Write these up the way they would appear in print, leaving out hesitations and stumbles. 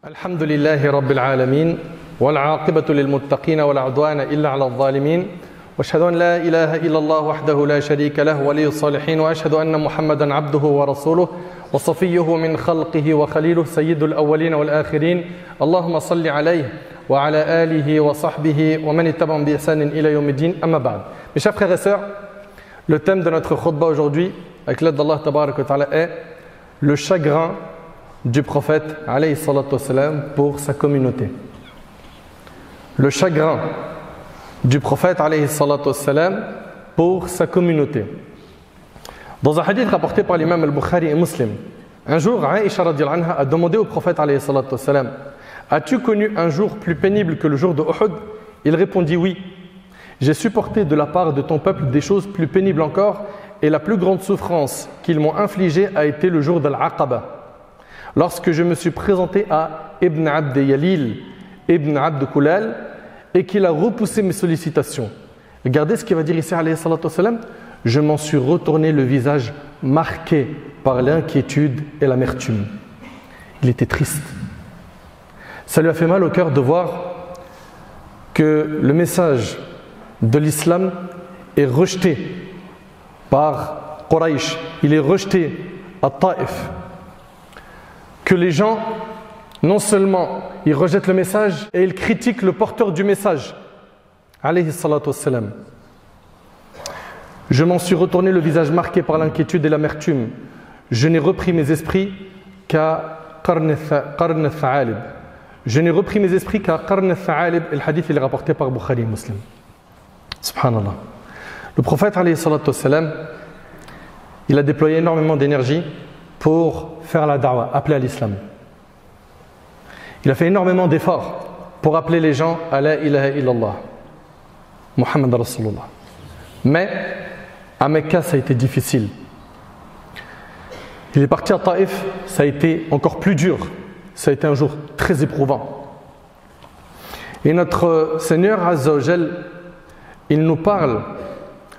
الحمد لله رب العالمين والعاقبة للمتقين ولا عدوان إلا على الظالمين وأشهد أن لا إله إلا الله وحده لا شريك له ولي الصالحين وأشهد أن محمدا عبده ورسوله وصفيه من خلقه وخليله سيد الأولين والآخرين اللهم صل عليه وعلى آله وصحبه ومن اتبعهم بإحسان إلى يوم الدين أما بعد. Mes chers frères et sœurs, le thème de notre khutbah aujourd'hui, avec l'aide d'Allah Tabarak wa Ta'ala, est le chagrin du prophète alayhi salatu wassalam pour sa communauté. Le chagrin du prophète alayhi salatu wassalam pour sa communauté. Dans un hadith rapporté par l'imam al-Bukhari et Muslim, un jour, Aïcha radhiyallahu anha a demandé au prophète alayhi salatu wassalam: as-tu connu un jour plus pénible que le jour de Uhud? Il répondit: oui. J'ai supporté de la part de ton peuple des choses plus pénibles encore, et la plus grande souffrance qu'ils m'ont infligée a été le jour d'Al-Aqaba. Lorsque je me suis présenté à Ibn Abd Yalil, Ibn Abd Kulal, et qu'il a repoussé mes sollicitations. Regardez ce qu'il va dire ici, alayhi salatu wassalam. Je m'en suis retourné le visage marqué par l'inquiétude et l'amertume. Il était triste. Ça lui a fait mal au cœur de voir que le message de l'islam est rejeté par Quraysh. Il est rejeté à Taïf. Que les gens, non seulement ils rejettent le message, et ils critiquent le porteur du message. Alayhi salatu wassalam. Je m'en suis retourné le visage marqué par l'inquiétude et l'amertume. Je n'ai repris mes esprits qu'à Qarn al-Tha'alib. Je n'ai repris mes esprits qu'à Qarn al-Tha'alib. Et le hadith il est rapporté par Bukhari et Muslim. Subhanallah. Le prophète alayhi salatu wassalam, il a déployé énormément d'énergie pour faire la da'wah, appeler à l'islam. Il a fait énormément d'efforts pour appeler les gens à la ilaha illallah, Muhammad Rasulullah. Mais à Mecca, ça a été difficile. Il est parti à Taïf, ça a été encore plus dur. Ça a été un jour très éprouvant. Et notre Seigneur Azza wa Jal, il nous parle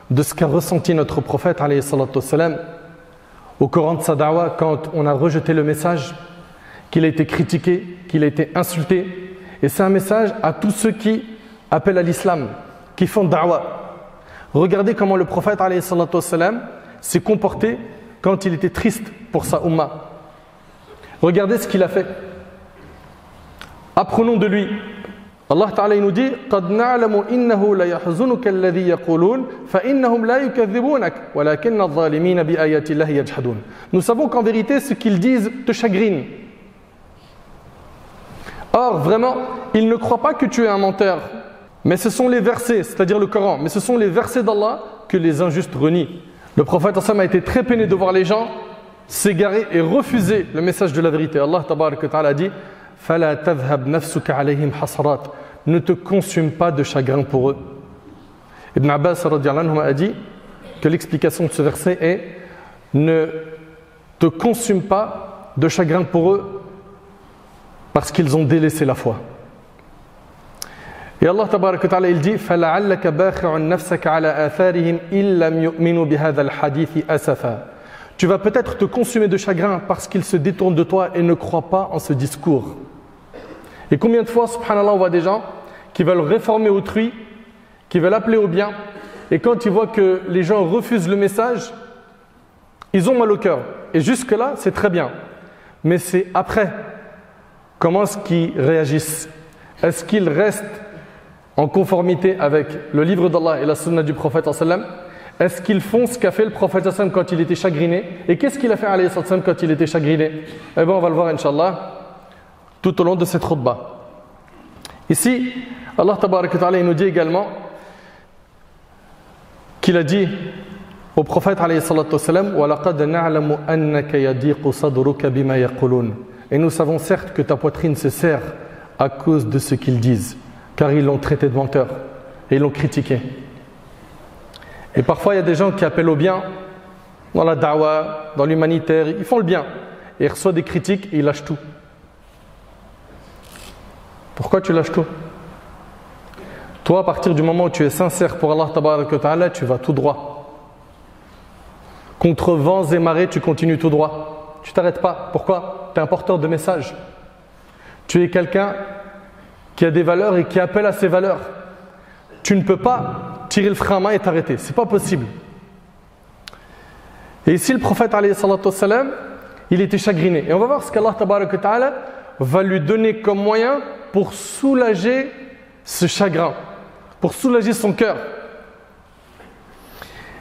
de ce qu'a ressenti notre prophète alayhi salatu wassalam au Coran de sa da'wah, quand on a rejeté le message, qu'il a été critiqué, qu'il a été insulté. Et c'est un message à tous ceux qui appellent à l'islam, qui font da'wah. Regardez comment le prophète alayhi salatu wassalam s'est comporté quand il était triste pour sa umma. Regardez ce qu'il a fait. Apprenons de lui. Allah Ta'ala nous dit: قَدْ نَعْلَمُ إِنَّهُ لَيَحْزُنُكَ الَّذِي يَقُولُونَ فَإِنَّهُمْ لَا يُكَذِّبُونَكَ وَلَكِنَّ الظَّالِمِينَ بِآيَاتِ اللَّهِ يَجْحَدُونَ. Nous savons qu'en vérité, ce qu'ils disent te chagrine. Or, vraiment, ils ne croient pas que tu es un menteur. Mais ce sont les versets, c'est-à-dire le Coran, mais ce sont les versets d'Allah que les injustes renient. Le prophète a été très peiné de voir les gens s'égarer et refuser le message de la vérité. Allah Tabarak wa Ta'ala dit: فَلَا تَذْهَبْ نَفْسُكَ عَلَيْهِمْ حَسْرَاتٍ. Ne te consume pas de chagrin pour eux. Ibn Abbas radhiyallahu anhu a dit que l'explication de ce verset est: ne te consume pas de chagrin pour eux parce qu'ils ont délaissé la foi. Et Allah Tabarak wa Ta'ala il dit: فَلَعَلَّكَ بَاخِعٌ نَفْسَكَ عَلَى آثَارِهِمْ إِن لَّمْ يُؤْمِنُوا بِهَذَا الْحَدِيثِ أَسَفًا. Tu vas peut-être te consumer de chagrin parce qu'ils se détournent de toi et ne croient pas en ce discours. Et combien de fois, subhanallah, on voit des gens qui veulent réformer autrui, qui veulent appeler au bien, et quand ils voient que les gens refusent le message, ils ont mal au cœur. Et jusque-là, c'est très bien. Mais c'est après, comment est-ce qu'ils réagissent? Est-ce qu'ils restent en conformité avec le livre d'Allah et la sunna du prophète sallallahu alayhi wa sallam? Est-ce qu'ils font ce qu'a fait le prophète sallallahu alayhi wa sallam quand il était chagriné? Et qu'est-ce qu'il a fait alayhi sallam quand il était chagriné? Eh bien, on va le voir, Inch'Allah, tout au long de cette khutbah. Ici, Allah Tabarak wa Ta'ala nous dit également qu'il a dit au prophète alayhi salatu wassalam: وَلَقَدْ نَعْلَمُ أَنَّكَ يَضِيقُ صَدْرُكَ بِمَا يَقُولُونَ. Et nous savons certes que ta poitrine se serre à cause de ce qu'ils disent, car ils l'ont traité de menteur et ils l'ont critiqué. Et parfois il y a des gens qui appellent au bien dans la da'wah, dans l'humanitaire, ils font le bien et ils reçoivent des critiques et ils lâchent tout. Pourquoi tu lâches tout? Toi, à partir du moment où tu es sincère pour Allah Tabarak wa Ta'ala, tu vas tout droit. Contre vents et marées, tu continues tout droit. Tu t'arrêtes pas. Pourquoi? Tu es un porteur de message. Tu tu es quelqu'un qui a des valeurs et qui appelle à ses valeurs. Tu ne peux pas tirer le frein à main et t'arrêter, c'est pas possible. Et ici le prophète alayhi salatu wassalam, il était chagriné. Et on va voir ce qu'Allah tabarak wa ta'ala va lui donner comme moyen pour soulager ce chagrin, pour soulager son cœur.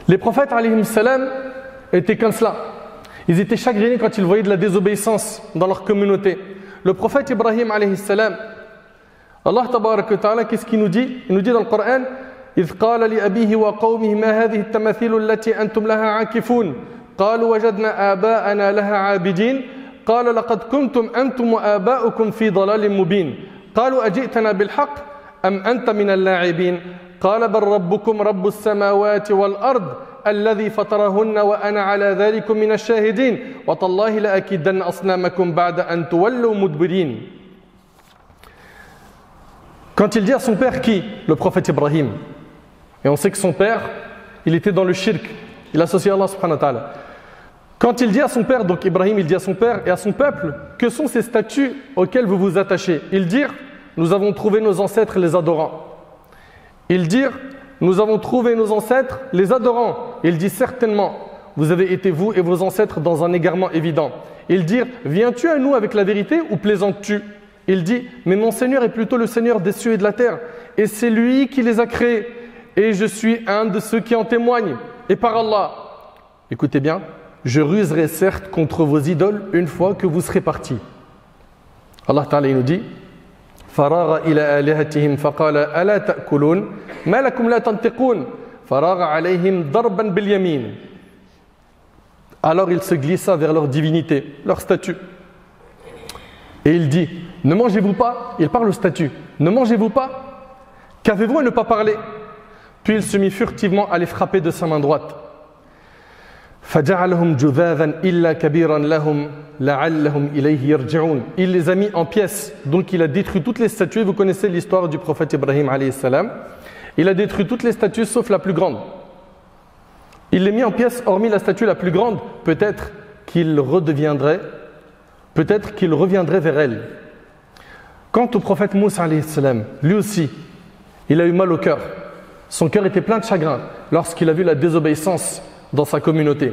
Les prophètes alayhi salam étaient comme cela. Ils étaient chagrinés quand ils voyaient de la désobéissance dans leur communauté. Le prophète Ibrahim alayhi salam, Allah tabarak wa ta'ala, qu'est-ce qu'il nous dit? Il nous dit dans le Coran: إذ قال لأبيه وقومه ما هذه التماثيل التي أنتم لها عاكفون قالوا وجدنا آباءنا لها عابدين قال لقد كنتم أنتم وآباؤكم في ضلال مبين قالوا أجئتنا بالحق أم أنت من اللاعبين قال بل ربكم رب السماوات والأرض الذي فطرهن وأنا على ذلك من الشاهدين وتالله لأكيدن أصنامكم بعد أن تولوا مدبرين. Quand il dit à son père qui? Le prophète Ibrahim. Et on sait que son père, il était dans le shirk. Il associait Allah subhanahu wa ta'ala. Quand il dit à son père, donc Ibrahim, il dit à son père et à son peuple, que sont ces statues auxquelles vous vous attachez? Ils dirent, nous avons trouvé nos ancêtres les adorant. Ils dirent, nous avons trouvé nos ancêtres les adorant. Il dit certainement, vous avez été vous et vos ancêtres dans un égarement évident. Ils dirent, viens-tu à nous avec la vérité ou plaisantes-tu? Il dit, mais mon Seigneur est plutôt le Seigneur des cieux et de la terre, et c'est lui qui les a créés, et je suis un de ceux qui en témoignent. Et par Allah, écoutez bien, je ruserai certes contre vos idoles une fois que vous serez partis. Allah Ta'ala nous dit, فَرَاغَ إِلَىٰ آلِهَتِهِمْ فَقَالَ أَلَا تَأْكُلُونَ مَا لَكُمْ لَا تَنْطِقُونَ فَرَاغَ عَلَيْهِمْ ضَرْبًا بِالْيَمِينِ. Alors il se glissa vers leur divinité, leur statue. Et il dit, ne mangez-vous pas? Il parle au statut. Ne mangez-vous pas? Qu'avez-vous à ne pas parler? Puis il se mit furtivement à les frapper de sa main droite. فَجَعَلَهُمْ جُذَاذًا إِلَّا كَبِيرًا لَهُمْ لَعَلَّهُمْ إِلَيْهِ يَرْجِعُونَ. Il les a mis en pièces. Donc il a détruit toutes les statues. Vous connaissez l'histoire du prophète Ibrahim alayhi salam. Il a détruit toutes les statues sauf la plus grande. Il les mit en pièces hormis la statue la plus grande. Peut-être qu'il reviendrait vers elle. Quant au prophète Moussa alayhi salam, lui aussi, il a eu mal au cœur. Son cœur était plein de chagrin lorsqu'il a vu la désobéissance dans sa communauté.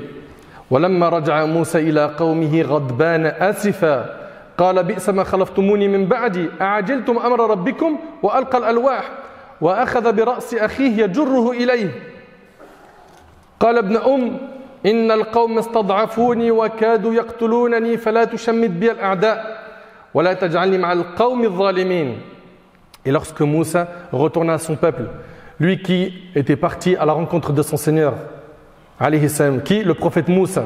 وَلَمَّا رَجَعَ مُوسَى إِلَىٰ قَوْمِهِ غَضْبَانَ آسِفًا قَالَ بِئْسَ مَا خَلَفْتُمُونِي مِنْ بَعْدِي أَعَجِلْتُمْ أَمْرَ رَبِّكُمْ وَأَلْقَى الْأَلْوَاحَ وَأَخَذَ بِرَأْسِ أَخِيهِ يَجُرُّهُ إِلَيْهِ قال ابن إن القوم استضعفوني وكادوا يقتلونني فلا تشمت بي الأعداء ولا تجعلني مع القوم الظالمين. Et lorsque Moussa retourna à son peuple, lui qui était parti à la rencontre de son Seigneur, alayhi salam, qui? Le prophète Moussa.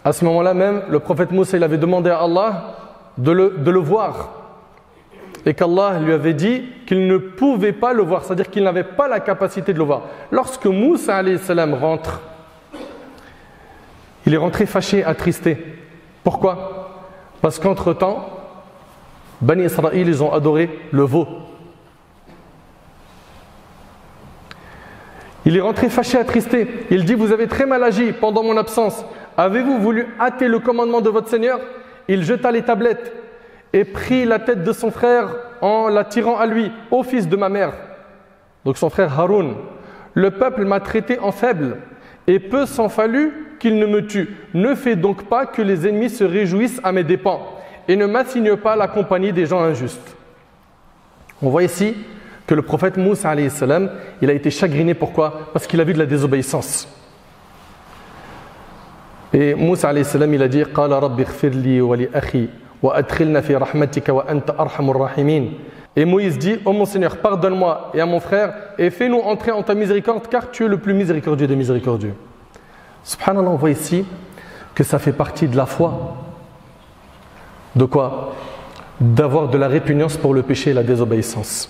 À ce moment-là même, le prophète Moussa, il avait demandé à Allah de le voir. Et qu'Allah lui avait dit qu'il ne pouvait pas le voir, c'est-à-dire qu'il n'avait pas la capacité de le voir. Lorsque Moussa alayhi salam rentre, il est rentré fâché, attristé. Pourquoi? Parce qu'entre-temps, Bani Israël, ils ont adoré le veau. Il est rentré fâché, attristé. Il dit, vous avez très mal agi pendant mon absence. Avez-vous voulu hâter le commandement de votre Seigneur? Il jeta les tablettes et prit la tête de son frère en la tirant à lui, ô fils de ma mère. Donc son frère Haroun. Le peuple m'a traité en faible et peu s'en fallut qu'il ne me tue. Ne fais donc pas que les ennemis se réjouissent à mes dépens et ne m'assigne pas la compagnie des gens injustes. On voit ici que le prophète Moussa alayhi salam, il a été chagriné. Pourquoi? Parce qu'il a vu de la désobéissance. Et Moussa alayhi salam, il a dit قال رب اغفر لي ولأخي وأدخلنا في رحمتك وأنت أرحم الراحمين. Et Moïse dit, ô mon Seigneur, pardonne-moi et à mon frère et fais-nous entrer en ta miséricorde car tu es le plus miséricordieux des miséricordieux. Subhanallah, on voit ici que ça fait partie de la foi. De quoi? D'avoir de la répugnance pour le péché et la désobéissance.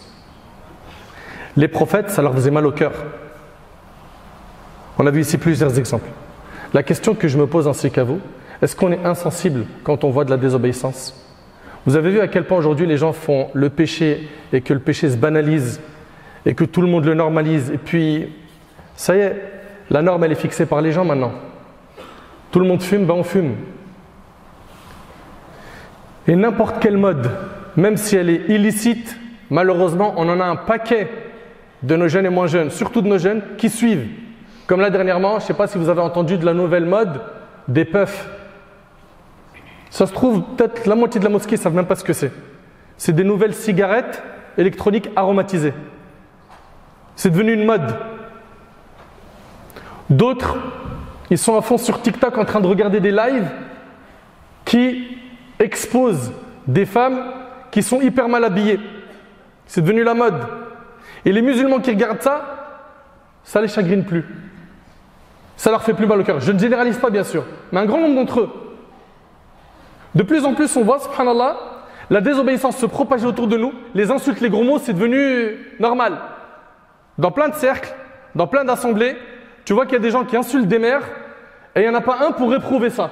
Les prophètes, ça leur faisait mal au cœur. On a vu ici plusieurs exemples. La question que je me pose ainsi qu'à vous, est-ce qu'on est insensible quand on voit de la désobéissance? Vous avez vu à quel point aujourd'hui les gens font le péché et que le péché se banalise et que tout le monde le normalise et puis ça y est, la norme elle est fixée par les gens maintenant. Tout le monde fume, ben on fume. Et n'importe quel mode même si elle est illicite, malheureusement, on en a un paquet de nos jeunes et moins jeunes, surtout de nos jeunes, qui suivent. Comme là dernièrement, je ne sais pas si vous avez entendu de la nouvelle mode des puffs. Ça se trouve, peut-être la moitié de la mosquée ne savent même pas ce que c'est. C'est des nouvelles cigarettes électroniques aromatisées. C'est devenu une mode. D'autres, ils sont à fond sur TikTok en train de regarder des lives qui exposent des femmes qui sont hyper mal habillées. C'est devenu la mode. Et les musulmans qui regardent ça, ça les chagrine plus. Ça leur fait plus mal au cœur. Je ne généralise pas bien sûr, mais un grand nombre d'entre eux. De plus en plus, on voit, subhanallah, la désobéissance se propager autour de nous. Les insultes, les gros mots, c'est devenu normal. Dans plein de cercles, dans plein d'assemblées, tu vois qu'il y a des gens qui insultent des mères et il n'y en a pas un pour réprouver ça.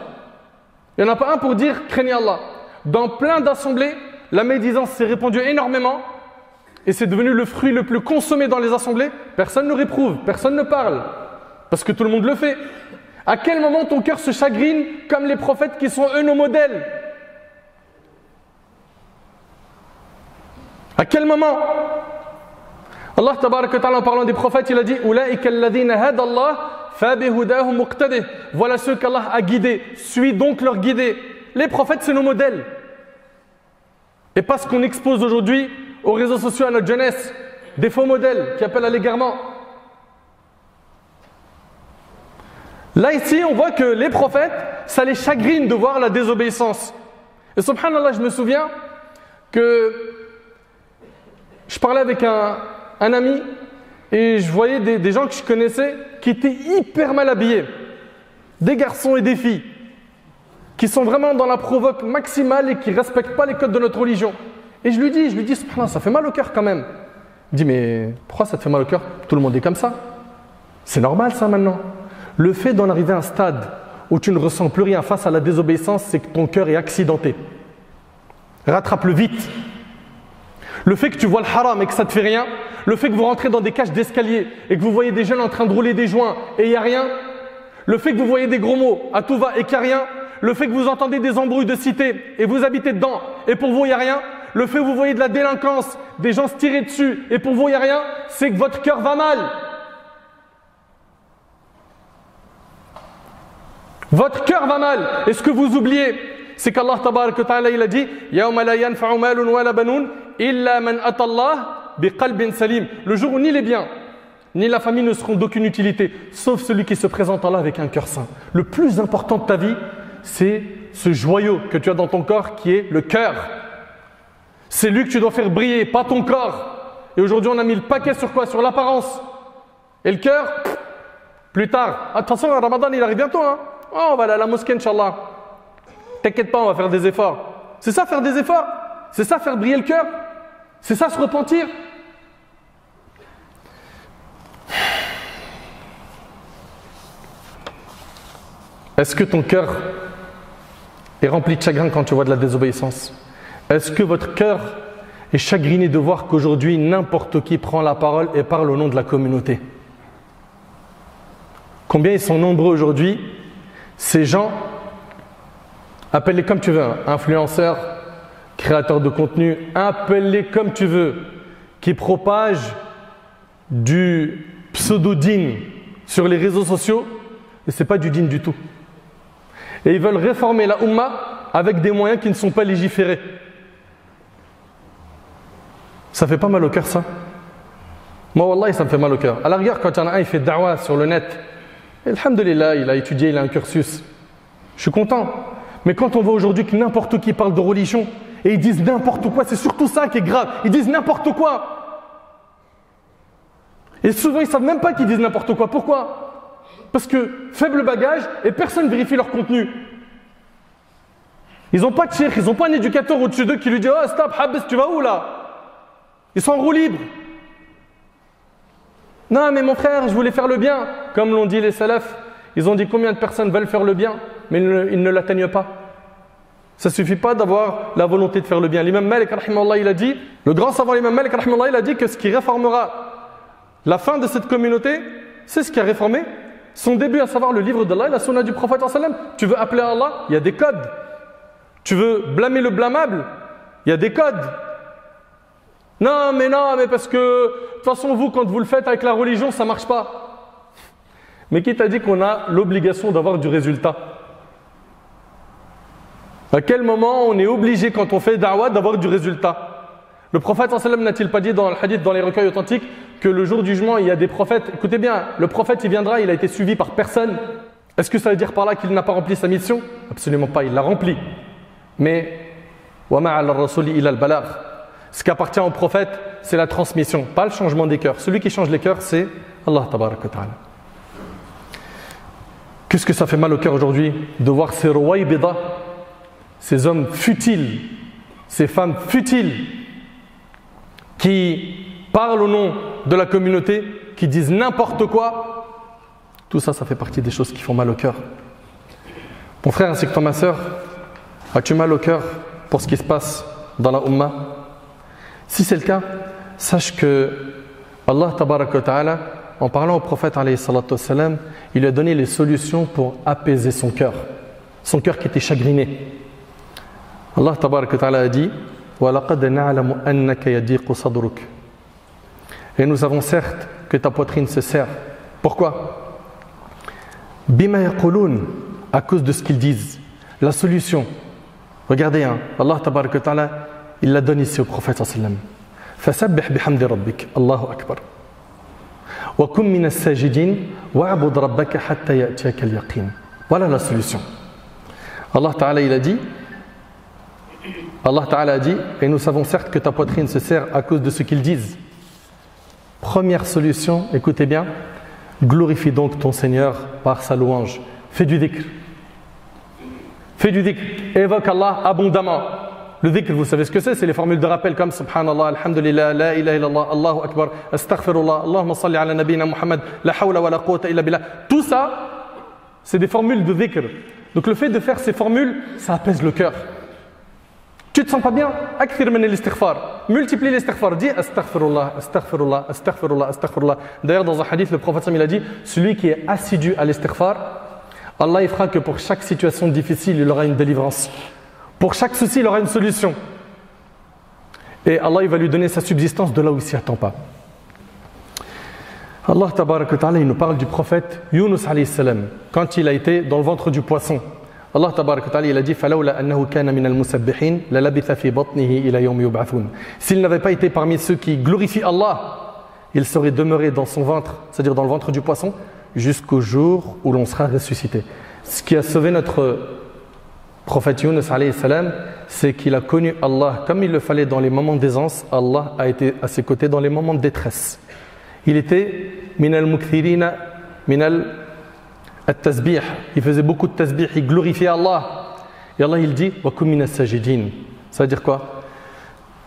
Il n'y en a pas un pour dire « craignez Allah ». Dans plein d'assemblées, la médisance s'est répandue énormément et c'est devenu le fruit le plus consommé dans les assemblées. Personne ne réprouve, personne ne parle, parce que tout le monde le fait. À quel moment ton cœur se chagrine comme les prophètes qui sont eux nos modèles? À quel moment? Allah tabaraka wa ta'ala, en parlant des prophètes, il a dit « Ulaika alladhina hada Allah fabihudahu muqtadih » Voilà ceux qu'Allah a guidés, suis donc leur guidés. Les prophètes, c'est nos modèles. Et pas ce qu'on expose aujourd'hui aux réseaux sociaux à notre jeunesse, des faux modèles qui appellent à l'égarement. Là, ici, on voit que les prophètes, ça les chagrine de voir la désobéissance. Et subhanallah, je me souviens que je parlais avec un ami et je voyais des gens que je connaissais qui étaient hyper mal habillés. Des garçons et des filles qui sont vraiment dans la provoque maximale et qui ne respectent pas les codes de notre religion. Et je lui dis, subhanallah, ça fait mal au cœur quand même. Il dit, mais pourquoi ça te fait mal au cœur? Tout le monde est comme ça. C'est normal ça maintenant. Le fait d'en arriver à un stade où tu ne ressens plus rien face à la désobéissance, c'est que ton cœur est accidenté. Rattrape-le vite. Le fait que tu vois le haram et que ça ne te fait rien, le fait que vous rentrez dans des cages d'escalier et que vous voyez des jeunes en train de rouler des joints et il n'y a rien, le fait que vous voyez des gros mots à tout va et qu'il n'y a rien, le fait que vous entendez des embrouilles de cité et vous habitez dedans et pour vous il n'y a rien, le fait que vous voyez de la délinquance, des gens se tirer dessus et pour vous il n'y a rien, c'est que votre cœur va mal. Votre cœur va mal. Et ce que vous oubliez, c'est qu'Allah tabaraka wa ta'ala il a dit Yawma la yanfa'u malun wa la banun illa man ata Allah biqalbin salim. Le jour où ni les biens ni la famille ne seront d'aucune utilité, sauf celui qui se présente à Allah avec un cœur saint. Le plus important de ta vie, c'est ce joyau que tu as dans ton corps qui est le cœur. C'est lui que tu dois faire briller, pas ton corps. Et aujourd'hui, on a mis le paquet sur quoi? Sur l'apparence. Et le cœur, plus tard. Attention, Ramadan, il arrive bientôt. Hein? Oh, on va aller à la mosquée, Inch'Allah. T'inquiète pas, on va faire des efforts. C'est ça, faire des efforts. C'est ça, faire briller le cœur. C'est ça, se repentir. Est-ce que ton cœur est rempli de chagrin quand tu vois de la désobéissance? Est-ce que votre cœur est chagriné de voir qu'aujourd'hui, n'importe qui prend la parole et parle au nom de la communauté? Combien ils sont nombreux aujourd'hui, ces gens, appelle-les comme tu veux, influenceurs, créateurs de contenu, appelle-les comme tu veux, qui propagent du pseudo-dîn sur les réseaux sociaux, et ce n'est pas du dîn du tout. Et ils veulent réformer la Ummah avec des moyens qui ne sont pas légiférés. Ça fait pas mal au cœur ça? Moi, wallahi, ça me fait mal au cœur. À la rigueur, quand il y en a un, il fait da'wah sur le net, et alhamdulillah, il a étudié, il a un cursus. Je suis content. Mais quand on voit aujourd'hui que n'importe qui parle de religion, et ils disent n'importe quoi, c'est surtout ça qui est grave. Ils disent n'importe quoi. Et souvent, ils ne savent même pas qu'ils disent n'importe quoi. Pourquoi? Parce que faible bagage et personne ne vérifie leur contenu. Ils n'ont pas de cheikh, ils n'ont pas un éducateur au-dessus d'eux qui lui dit « Oh, stop, habs, tu vas où là ?» Ils sont en roue libre. Non, mais mon frère, je voulais faire le bien. Comme l'ont dit les salafs, ils ont dit combien de personnes veulent faire le bien, mais ils ne l'atteignent pas. Ça ne suffit pas d'avoir la volonté de faire le bien. L'imam Malik, rahimahullah, il a dit, le grand savant l'imam Malik, rahimahullah, il a dit que ce qui réformera la fin de cette communauté, c'est ce qui a réformé son début, à savoir le livre d'Allah et la sunna du prophète sallam. Tu veux appeler à Allah, il y a des codes. Tu veux blâmer le blâmable, Il y a des codes. Non, mais parce que, de toute façon, vous, quand vous le faites avec la religion, ça ne marche pas. Mais qui t'a dit qu'on a l'obligation d'avoir du résultat? À quel moment on est obligé, quand on fait da'wah, d'avoir du résultat? Le prophète sallallahu alayhi wa sallam n'a-t-il pas dit dans le hadith, dans les recueils authentiques, que le jour du jugement, il y a des prophètes? Écoutez bien, le prophète, il viendra, il a été suivi par personne. Est-ce que ça veut dire par là qu'il n'a pas rempli sa mission? Absolument pas, il l'a rempli. Mais, wa ma'ala ar-rasuli ila al-balagh. Ce qui appartient au prophète, c'est la transmission, pas le changement des cœurs. Celui qui change les cœurs, c'est Allah tabarak wa ta'ala. Qu'est-ce que ça fait mal au cœur aujourd'hui de voir ces ruwaybida, ces hommes futiles, ces femmes futiles, qui parlent au nom de la communauté, qui disent n'importe quoi. Tout ça, ça fait partie des choses qui font mal au cœur. Mon frère ainsi que toi, ma soeur, as-tu mal au cœur pour ce qui se passe dans la Ummah? Si c'est le cas, sache que Allah tabaraka wa ta'ala, en parlant au prophète alayhi salatu wassalam, il lui a donné les solutions pour apaiser son cœur qui était chagriné. Allah tabaraka wa ta'ala a dit وَلَقَدْ نَعْلَمُ أَنَّكَ يَضِيقُ صَدْرُكَ. Et nous savons certes que ta poitrine se serre. Pourquoi? Bima yaqulun, à cause de ce qu'ils disent. La solution, regardez, Allah tabaraka wa ta'ala, il la donne ici au prophète sallallahu alayhi wa sallam. فَسَبِّحْ بِحَمْدِ رَبِّكَ Allahu akbar. وَكُن مِّنَ السَّاجِدِينَ وَاعْبُدْ رَبَّكَ حَتَّى يَأْتِيَكَ الْيَقِينُ. Voilà la solution. Allah Ta'ala, il a dit, et nous savons certes que ta poitrine se serre à cause de ce qu'ils disent. Première solution, écoutez bien, glorifie donc ton Seigneur par sa louange. Fais du dhikr. Fais du dhikr. Évoque Allah abondamment. Le dhikr, vous savez ce que c'est? C'est les formules de rappel comme Subhanallah, Alhamdulillah, La ilaha illallah, Allahu Akbar, Astaghfirullah, Allahumma salli ala nabina Muhammad, La hawla wa la quwwata illa billah. Tout ça, c'est des formules de dhikr. Donc le fait de faire ces formules, ça apaise le cœur. Tu te sens pas bien? Akthir min al-istighfar. Multiplie l'istighfar. Dis Astaghfirullah, Astaghfirullah, Astaghfirullah, Astaghfirullah. D'ailleurs, dans un hadith, le prophète il a dit, celui qui est assidu à l'istighfar, Allah il fera que pour chaque situation difficile, il aura une délivrance. Pour chaque souci, il aura une solution. Et Allah il va lui donner sa subsistance de là où il ne s'y attend pas. Allah tabaraka wa ta'ala, il nous parle du prophète Yunus alayhi salam, quand il a été dans le ventre du poisson. Allah tabaraka wa ta'ala, il a dit فَلَوْلَا أَنَّهُ كَانَ مِنَ الْمُسَبِّحِينَ لَلَبِثَ فِي بَطْنِهِ إِلَى يَوْمِ يُبْعَثُونَ. S'il n'avait pas été parmi ceux qui glorifient Allah, il serait demeuré dans son ventre, c'est-à-dire dans le ventre du poisson, jusqu'au jour où l'on sera ressuscité. Ce qui a sauvé notre prophète Yunus alayhi salam, c'est qu'il a connu Allah comme il le fallait dans les moments d'aisance. Allah a été à ses côtés dans les moments de détresse. Il était minal mukthirina minal at-tasbih. Il faisait beaucoup de tasbih, il glorifiait Allah. Et Allah il dit wa kum minas sajidin. Ça veut dire quoi?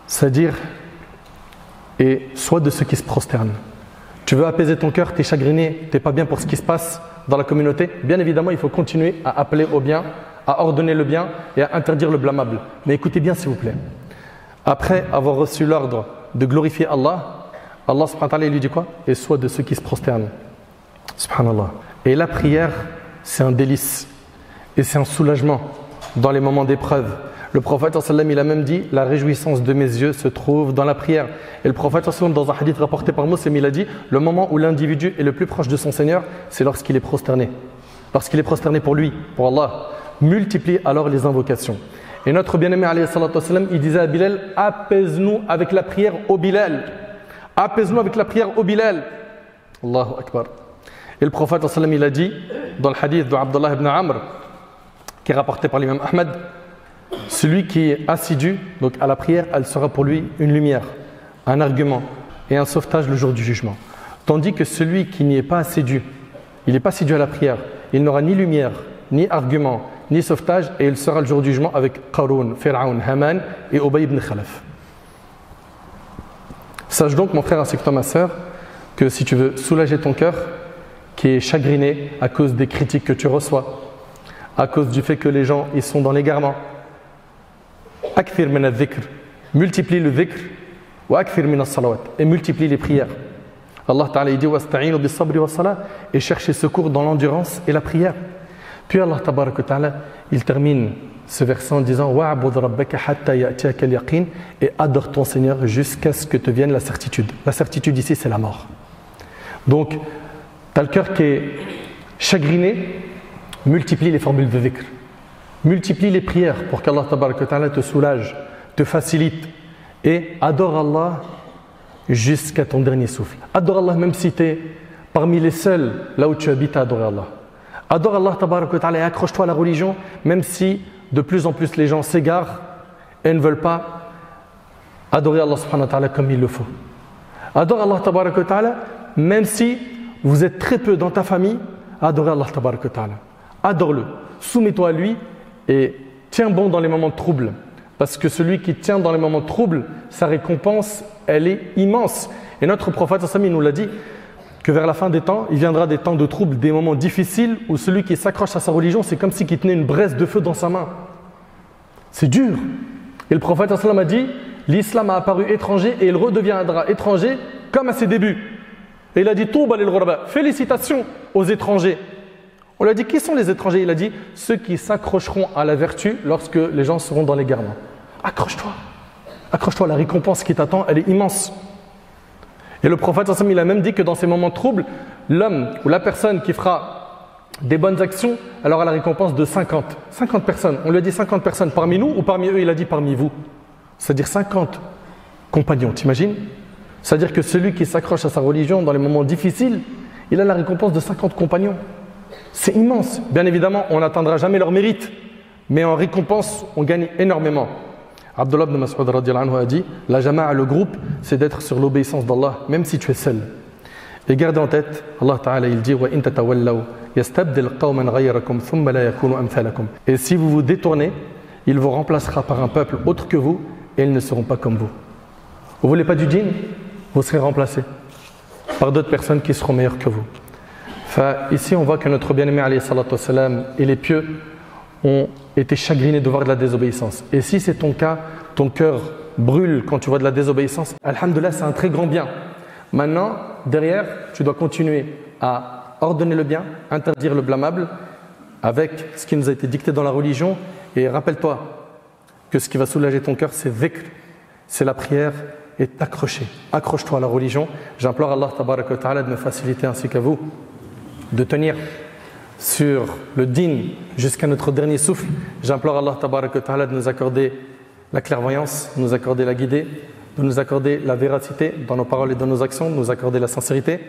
Ça veut dire et sois de ceux qui se prosternent. Tu veux apaiser ton cœur, tu es chagriné, tu n'es pas bien pour ce qui se passe dans la communauté. Bien évidemment, il faut continuer à appeler au bien, à ordonner le bien et à interdire le blâmable. Mais écoutez bien s'il vous plaît. Après avoir reçu l'ordre de glorifier Allah, Allah subhanahu wa ta'ala lui dit quoi? Et sois de ceux qui se prosternent. Subhanallah. Et la prière, c'est un délice. Et c'est un soulagement dans les moments d'épreuve. Le prophète sallam, il a même dit, la réjouissance de mes yeux se trouve dans la prière. Et le prophète sallam, dans un hadith rapporté par Muslim, il a dit, le moment où l'individu est le plus proche de son Seigneur, c'est lorsqu'il est prosterné. Lorsqu'il est prosterné pour lui, pour Allah. Multiplie alors les invocations. Et notre bien-aimé alayhi salatu wassalam, il disait à Bilal, apaise-nous avec la prière au Bilal. Apaise-nous avec la prière au Bilal. Allahu Akbar. Et le prophète sallam, il a dit, dans le hadith de Abdullah ibn Amr, qui est rapporté par l'imam Ahmad, celui qui est assidu donc à la prière, elle sera pour lui une lumière, un argument et un sauvetage le jour du jugement. Tandis que celui qui n'y est pas assidu, il n'est pas assidu à la prière, il n'aura ni lumière, ni argument, ni sauvetage, et il sera le jour du jugement avec Qarun, Fir'aun, Haman et Ubay ibn Khalaf. Sache donc, mon frère ainsi que toi, ma soeur, que si tu veux soulager ton cœur, qui est chagriné à cause des critiques que tu reçois, à cause du fait que les gens ils sont dans l'égarement, akthir min al-dhikr, multiplie le dhikr, wa akthir min al-salawat, et multiplie les prières. Allah Ta'ala dit wasta'inu bis-sabri was-salah, et cherchez secours dans l'endurance et la prière. Puis Allah Ta'ala, il termine ce verset en disant wa'bud rabbaka hatta ya'tiyaka al-yaqin, et adore ton Seigneur jusqu'à ce que te vienne la certitude. La certitude ici, c'est la mort. Donc, tu as le cœur qui est chagriné, multiplie les formules de dhikr. Multiplie les prières pour qu'Allah tabaraka wa ta'ala te soulage, te facilite, et adore Allah jusqu'à ton dernier souffle. Adore Allah même si tu es parmi les seuls là où tu habites à adorer Allah. Adore Allah tabaraka wa ta'ala et accroche-toi à la religion même si de plus en plus les gens s'égarent et ne veulent pas adorer Allah subhanahu wa ta'ala comme il le faut. Adore Allah tabaraka wa ta'ala même si vous êtes très peu dans ta famille à adorer Allah tabaraka wa ta'ala. Adore-le, soumets-toi à lui et tiens bon dans les moments de trouble. Parce que celui qui tient dans les moments de trouble, sa récompense, elle est immense. Et notre prophète, il nous l'a dit, que vers la fin des temps, il viendra des temps de trouble, des moments difficiles où celui qui s'accroche à sa religion, c'est comme s'il tenait une braise de feu dans sa main. C'est dur. Et le prophète a dit, l'islam a apparu étranger et il redeviendra étranger comme à ses débuts. Et il a dit, Touba lil ghuraba, félicitations aux étrangers. On lui a dit, qui sont les étrangers? Il a dit, ceux qui s'accrocheront à la vertu lorsque les gens seront dans l'égarement. Accroche-toi. Accroche-toi, la récompense qui t'attend, elle est immense. Et le prophète, il a même dit que dans ces moments de trouble, l'homme ou la personne qui fera des bonnes actions, elle aura la récompense de 50 personnes. On lui a dit 50 personnes parmi nous ou parmi eux, il a dit parmi vous. C'est-à-dire 50 compagnons, t'imagines? C'est-à-dire que celui qui s'accroche à sa religion dans les moments difficiles, il a la récompense de 50 compagnons. C'est immense. Bien évidemment, on n'atteindra jamais leur mérite, mais en récompense, on gagne énormément. Abdullah ibn Mas'ud radiyallahu anhu a dit, la jama'a, le groupe, c'est d'être sur l'obéissance d'Allah, même si tu es seul. Et gardez en tête, Allah Ta'ala il dit, wa in tatawallaw yastabdil qawman ghayrakum thumma la yakunu amthalakum. Et si vous vous détournez, il vous remplacera par un peuple autre que vous, et ils ne seront pas comme vous. Vous voulez pas du djinn? Vous serez remplacés par d'autres personnes qui seront meilleures que vous. Ici, on voit que notre bien-aimé alayhi salatu wassalam et les pieux ont été chagrinés de voir de la désobéissance. Et si c'est ton cas, ton cœur brûle quand tu vois de la désobéissance, alhamdoulilah, c'est un très grand bien. Maintenant, derrière, tu dois continuer à ordonner le bien, interdire le blâmable avec ce qui nous a été dicté dans la religion. Et rappelle-toi que ce qui va soulager ton cœur, c'est dhikr, c'est la prière et t'accrocher. Accroche-toi à la religion. J'implore Allah tabaraka wa ta'ala de me faciliter ainsi qu'à vous de tenir sur le din jusqu'à notre dernier souffle. J'implore Allah tabaraka wa ta'ala de nous accorder la clairvoyance, de nous accorder la guidée, de nous accorder la véracité dans nos paroles et dans nos actions, de nous accorder la sincérité.